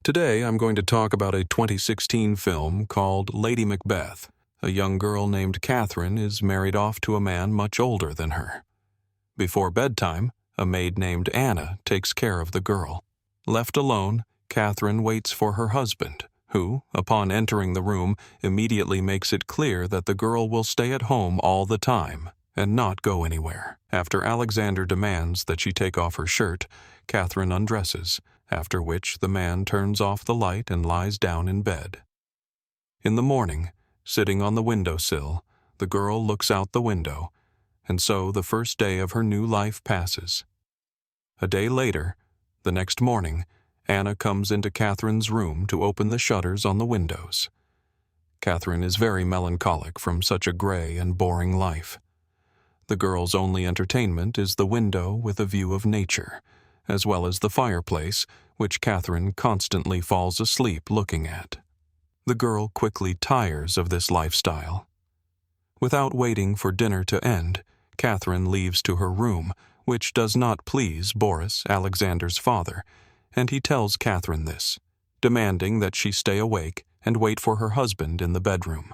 Today, I'm going to talk about a 2016 film called Lady Macbeth. A young girl named Catherine is married off to a man much older than her. Before bedtime, a maid named Anna takes care of the girl. Left alone, Catherine waits for her husband, who, upon entering the room, immediately makes it clear that the girl will stay at home all the time and not go anywhere. After Alexander demands that she take off her shirt, Catherine undresses, after which the man turns off the light and lies down in bed. In the morning, sitting on the windowsill, the girl looks out the window, and so the first day of her new life passes. A day later, the next morning, Anna comes into Catherine's room to open the shutters on the windows. Catherine is very melancholic from such a gray and boring life. The girl's only entertainment is the window with a view of nature, as well as the fireplace, which Catherine constantly falls asleep looking at. The girl quickly tires of this lifestyle. Without waiting for dinner to end, Catherine leaves to her room, which does not please Boris, Alexander's father, and he tells Catherine this, demanding that she stay awake and wait for her husband in the bedroom.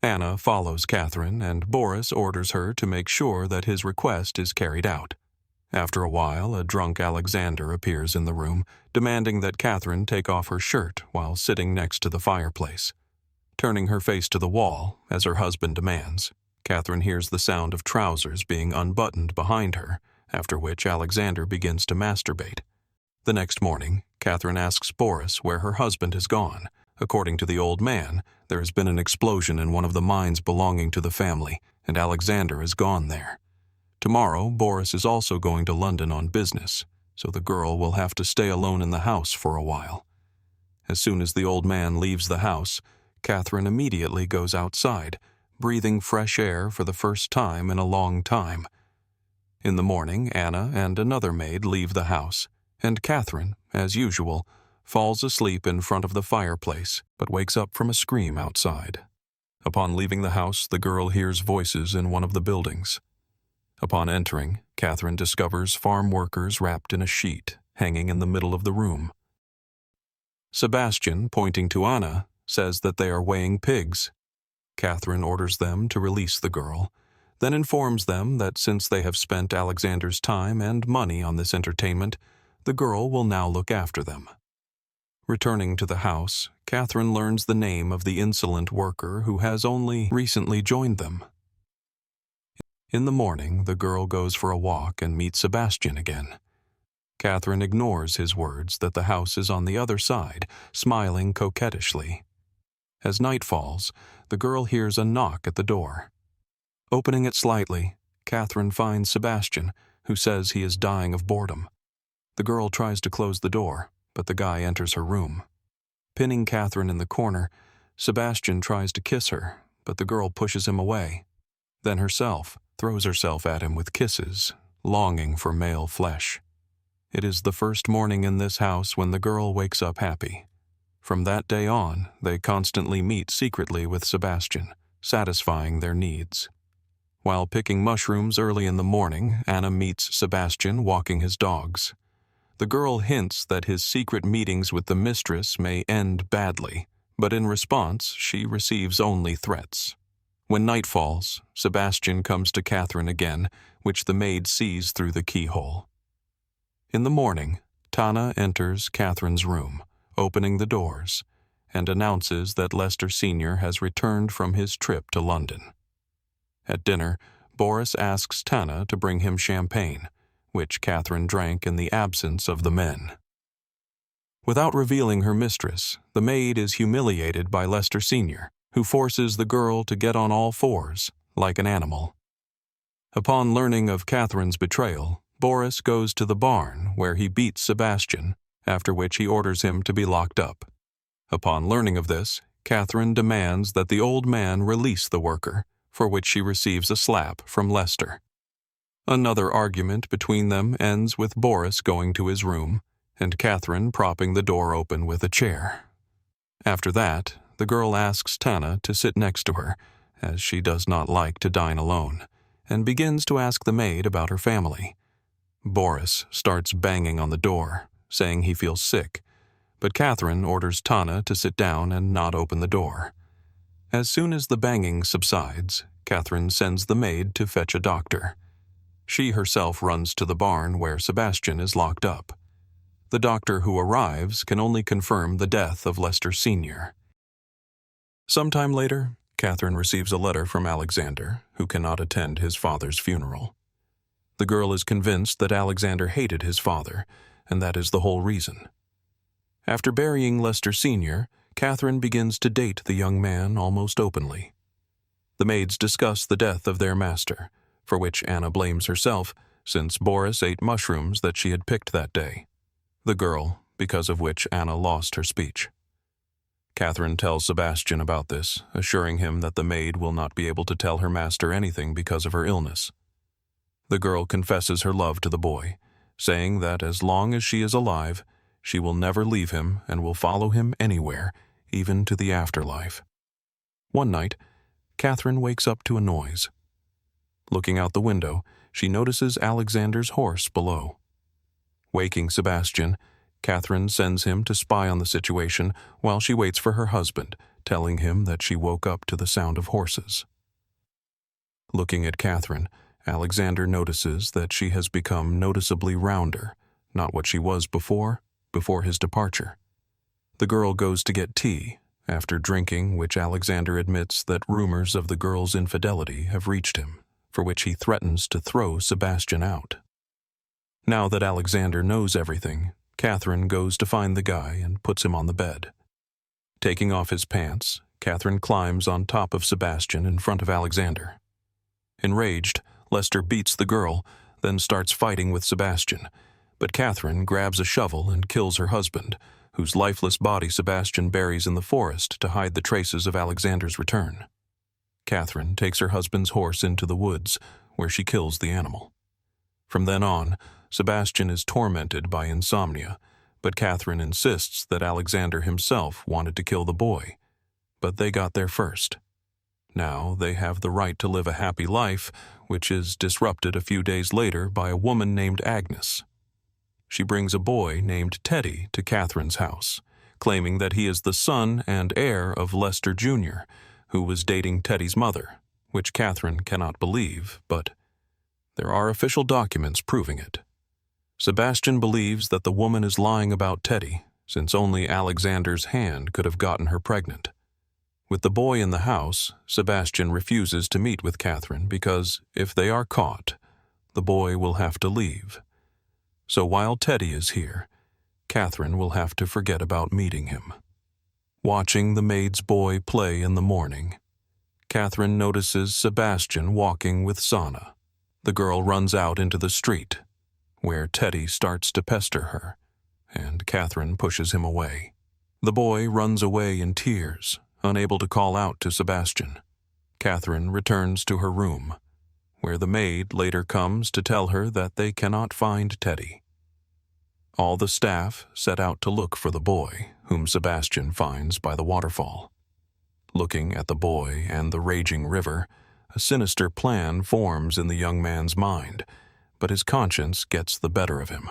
Anna follows Catherine, and Boris orders her to make sure that his request is carried out. After a while, a drunk Alexander appears in the room, demanding that Catherine take off her shirt while sitting next to the fireplace. Turning her face to the wall, as her husband demands, Catherine hears the sound of trousers being unbuttoned behind her, after which Alexander begins to masturbate. The next morning, Catherine asks Boris where her husband has gone. According to the old man, there has been an explosion in one of the mines belonging to the family, and Alexander is gone there. Tomorrow, Boris is also going to London on business, so the girl will have to stay alone in the house for a while. As soon as the old man leaves the house, Catherine immediately goes outside, breathing fresh air for the first time in a long time. In the morning, Anna and another maid leave the house, and Catherine, as usual, falls asleep in front of the fireplace, but wakes up from a scream outside. Upon leaving the house, the girl hears voices in one of the buildings. Upon entering, Catherine discovers farm workers wrapped in a sheet, hanging in the middle of the room. Sebastian, pointing to Anna, says that they are weighing pigs. Catherine orders them to release the girl, then informs them that since they have spent Alexander's time and money on this entertainment, the girl will now look after them. Returning to the house, Catherine learns the name of the insolent worker who has only recently joined them. In the morning, the girl goes for a walk and meets Sebastian again. Catherine ignores his words that the house is on the other side, smiling coquettishly. As night falls, the girl hears a knock at the door. Opening it slightly, Catherine finds Sebastian, who says he is dying of boredom. The girl tries to close the door, but the guy enters her room. Pinning Catherine in the corner, Sebastian tries to kiss her, but the girl pushes him away. Then herself throws herself at him with kisses, longing for male flesh. It is the first morning in this house when the girl wakes up happy. From that day on, they constantly meet secretly with Sebastian, satisfying their needs. While picking mushrooms early in the morning, Anna meets Sebastian walking his dogs. The girl hints that his secret meetings with the mistress may end badly, but in response, she receives only threats. When night falls, Sebastian comes to Catherine again, which the maid sees through the keyhole. In the morning, Tana enters Catherine's room, opening the doors, and announces that Lester Sr. has returned from his trip to London. At dinner, Boris asks Tana to bring him champagne, which Catherine drank in the absence of the men. Without revealing her mistress, the maid is humiliated by Lester Sr., who forces the girl to get on all fours, like an animal. Upon learning of Catherine's betrayal, Boris goes to the barn where he beats Sebastian, after which he orders him to be locked up. Upon learning of this, Catherine demands that the old man release the worker, for which she receives a slap from Lester. Another argument between them ends with Boris going to his room, and Catherine propping the door open with a chair. After that, the girl asks Tana to sit next to her, as she does not like to dine alone, and begins to ask the maid about her family. Boris starts banging on the door, saying he feels sick, but Catherine orders Tana to sit down and not open the door. As soon as the banging subsides, Catherine sends the maid to fetch a doctor. She herself runs to the barn where Sebastian is locked up. The doctor who arrives can only confirm the death of Lester Sr. Sometime later, Catherine receives a letter from Alexander, who cannot attend his father's funeral. The girl is convinced that Alexander hated his father, and that is the whole reason. After burying Lester Sr., Catherine begins to date the young man almost openly. The maids discuss the death of their master, for which Anna blames herself, since Boris ate mushrooms that she had picked that day. The girl, because of which Anna lost her speech. Catherine tells Sebastian about this, assuring him that the maid will not be able to tell her master anything because of her illness. The girl confesses her love to the boy, saying that as long as she is alive, she will never leave him and will follow him anywhere, even to the afterlife. One night, Catherine wakes up to a noise. Looking out the window, she notices Alexander's horse below. Waking Sebastian, Catherine sends him to spy on the situation while she waits for her husband, telling him that she woke up to the sound of horses. Looking at Catherine, Alexander notices that she has become noticeably rounder, not what she was before his departure. The girl goes to get tea, after drinking which Alexander admits that rumors of the girl's infidelity have reached him, for which he threatens to throw Sebastian out. Now that Alexander knows everything, Catherine goes to find the guy and puts him on the bed. Taking off his pants, Catherine climbs on top of Sebastian in front of Alexander. Enraged, Lester beats the girl, then starts fighting with Sebastian, but Catherine grabs a shovel and kills her husband, whose lifeless body Sebastian buries in the forest to hide the traces of Alexander's return. Catherine takes her husband's horse into the woods, where she kills the animal. From then on, Sebastian is tormented by insomnia, but Catherine insists that Alexander himself wanted to kill the boy, but they got there first. Now they have the right to live a happy life, which is disrupted a few days later by a woman named Agnes. She brings a boy named Teddy to Catherine's house, claiming that he is the son and heir of Lester Jr., who was dating Teddy's mother, which Catherine cannot believe, but there are official documents proving it. Sebastian believes that the woman is lying about Teddy, since only Alexander's hand could have gotten her pregnant. With the boy in the house, Sebastian refuses to meet with Catherine because, if they are caught, the boy will have to leave. So while Teddy is here, Catherine will have to forget about meeting him. Watching the maid's boy play in the morning, Catherine notices Sebastian walking with Sana. The girl runs out into the street, where Teddy starts to pester her, and Catherine pushes him away. The boy runs away in tears, unable to call out to Sebastian. Catherine returns to her room, where the maid later comes to tell her that they cannot find Teddy. All the staff set out to look for the boy, whom Sebastian finds by the waterfall. Looking at the boy and the raging river, a sinister plan forms in the young man's mind, but his conscience gets the better of him.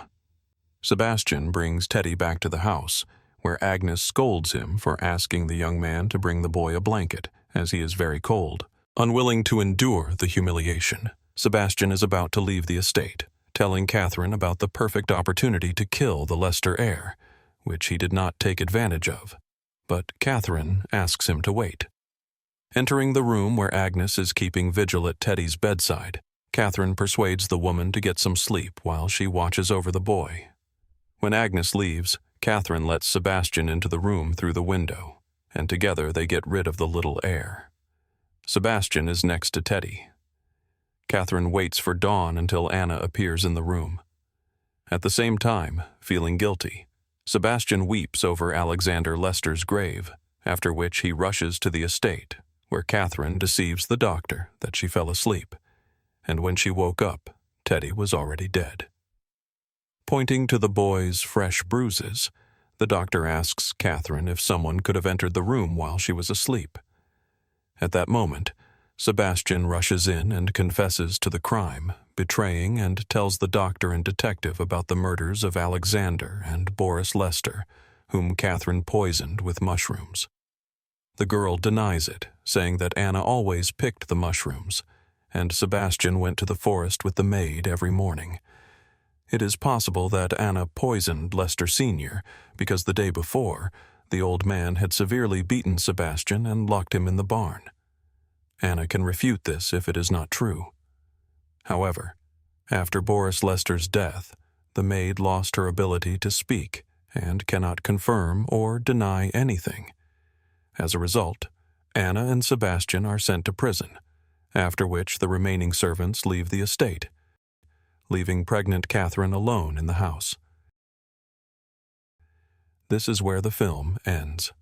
Sebastian brings Teddy back to the house, where Agnes scolds him for asking the young man to bring the boy a blanket, as he is very cold. Unwilling to endure the humiliation, Sebastian is about to leave the estate, telling Catherine about the perfect opportunity to kill the Lester heir, which he did not take advantage of, but Catherine asks him to wait. Entering the room where Agnes is keeping vigil at Teddy's bedside, Catherine persuades the woman to get some sleep while she watches over the boy. When Agnes leaves, Catherine lets Sebastian into the room through the window, and together they get rid of the little heir. Sebastian is next to Teddy. Catherine waits for dawn until Anna appears in the room. At the same time, feeling guilty, Sebastian weeps over Alexander Lester's grave, after which he rushes to the estate, where Catherine deceives the doctor that she fell asleep, and when she woke up, Teddy was already dead. Pointing to the boy's fresh bruises, the doctor asks Catherine if someone could have entered the room while she was asleep. At that moment, Sebastian rushes in and confesses to the crime, betraying and tells the doctor and detective about the murders of Alexander and Boris Lester, whom Catherine poisoned with mushrooms. The girl denies it, saying that Anna always picked the mushrooms, and Sebastian went to the forest with the maid every morning. It is possible that Anna poisoned Lester Sr. because the day before, the old man had severely beaten Sebastian and locked him in the barn. Anna can refute this if it is not true. However, after Boris Lester's death, the maid lost her ability to speak and cannot confirm or deny anything. As a result, Anna and Sebastian are sent to prison, after which the remaining servants leave the estate, leaving pregnant Catherine alone in the house. This is where the film ends.